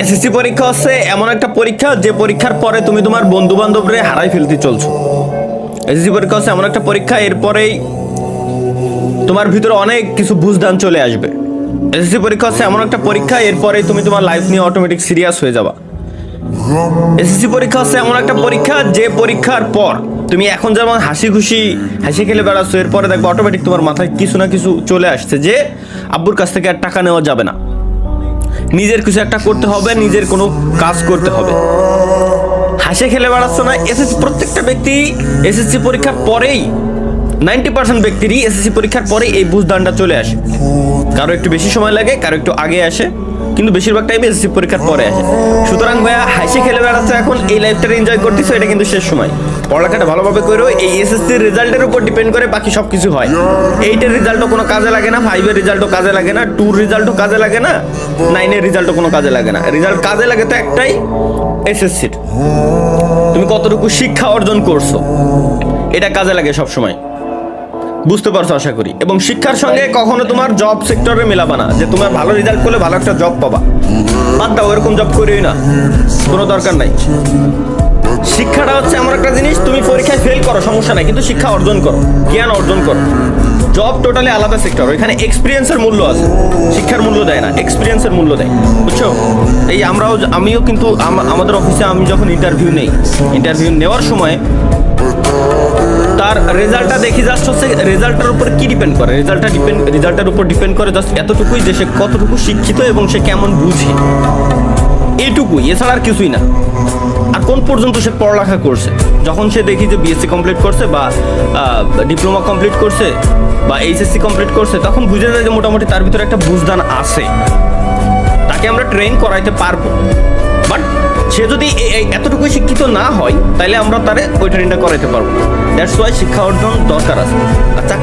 SSC পরীক্ষা হচ্ছে এমন একটা পরীক্ষা যে পরীক্ষার পরে তুমি তোমার বন্ধু বান্ধবরে হারাই ফেলতে চলছো। এসএসসি পরীক্ষা হচ্ছে এমন একটা পরীক্ষা, এরপরেই তোমার ভিতরে অনেক কিছু বুঝদান চলে আসবে। এসএসসি পরীক্ষা হচ্ছে এমন একটা পরীক্ষা, এরপরেই তুমি তোমার লাইফ নিয়ে অটোমেটিক সিরিয়াস হয়ে যাবা। এসএসসি পরীক্ষা হচ্ছে এমন একটা পরীক্ষা যে পরীক্ষার পর তুমি এখন যেমন হাসি খুশি হাসি খেলে বেড়াচ্ছ, এরপরে দেখবে অটোমেটিক তোমার মাথায় কিছু না কিছু চলে আসছে যে আব্বুর কাছ থেকে আর টাকা নেওয়া যাবে না, নিজের কিছু একটা করতে হবে, নিজের কোনো কাজ করতে হবে। হাসি খেলে বেড়াচ্ছ না, এসএসসি প্রত্যেকটা ব্যক্তি এসএসসি পরীক্ষার পরেই 90% ব্যক্তিরই এসএসসি পরীক্ষার পরে এই বুঝদানটা চলে আসে। কারো একটু বেশি সময় লাগে, কারো একটু আগে আসে, কিন্তু বেশিরভাগ টাইমে এসএসসি পরীক্ষার পরে আসে। সুতরাং ভাইয়া হাসি খেলে বেড়াচ্ছে এখন, এই লাইফটা এনজয় করতেছো, এটা কিন্তু শেষ সময়। পড়ালেখাটা ভালোভাবে করো, এই এসএসসি রেজাল্টের উপর ডিপেন্ড করে বাকি সব কিছু হয়। 8-এর রেজাল্টও কোনো কাজে লাগে না, 5-এর রেজাল্টও কাজে লাগে না, 2-র রেজাল্টও কাজে লাগে না, 9-এর রেজাল্টও কোনো কাজে লাগে না। রেজাল্ট কাজে লাগে তো একটাই, এসএসসির তুমি কতটুকু শিক্ষা অর্জন করছো, এটা কাজে লাগে সব সময়। বুঝতে পারছো আশা করি। এবং শিক্ষার সঙ্গে কখনো তোমার জব সেক্টরে মেলাবা না যে তোমার ভালো রেজাল্ট করলে ভালো একটা জব পাবা। বাদ দাও, ওরকম জব করিই না, কোনো দরকার নাই। শিক্ষাটা হচ্ছে এমন একটা জিনিস, তুমি পরীক্ষায় ফেল করো সমস্যা নাই, কিন্তু শিক্ষা অর্জন করো, জ্ঞান অর্জন করো। জব টোটালি আলাদা সেক্টর, এখানে এক্সপিরিয়েন্সের মূল্য আছে, শিক্ষার মূল্য দেয় না, এক্সপিরিয়েন্সের মূল্য দেয়, বুঝছো? এই আমিও কিন্তু আমাদের অফিসে আমি যখন ইন্টারভিউ নেওয়ার সময় তার রেজাল্টটা দেখি, জাস্ট হচ্ছে রেজাল্টের উপর কি ডিপেন্ড করে, রেজাল্টের উপর ডিপেন্ড করে জাস্ট এতটুকুই যে সে কতটুকু শিক্ষিত এবং সে কেমন বুঝে, এইটুকুই, এছাড়া আর কিছুই না। আর কোন পর্যন্ত সে পড়ালেখা করছে, যখন সে দেখি যে বিএসসি কমপ্লিট করছে বা ডিপ্লোমা কমপ্লিট করছে বা এইচএসসি কমপ্লিট করছে, তখন বুঝে যায় যে মোটামুটি তার ভিতরে একটা বুঝদান আছে, তাকে আমরা ট্রেন করাইতে পারবো। বাট সে যদি এতটুকু শিক্ষিত না হয়, তাহলে আমরা তারে ওই ট্রেনটা করাইতে পারবো। দ্যাটস ওয়াই শিক্ষা অর্জন দরকার আছে। আচ্ছা।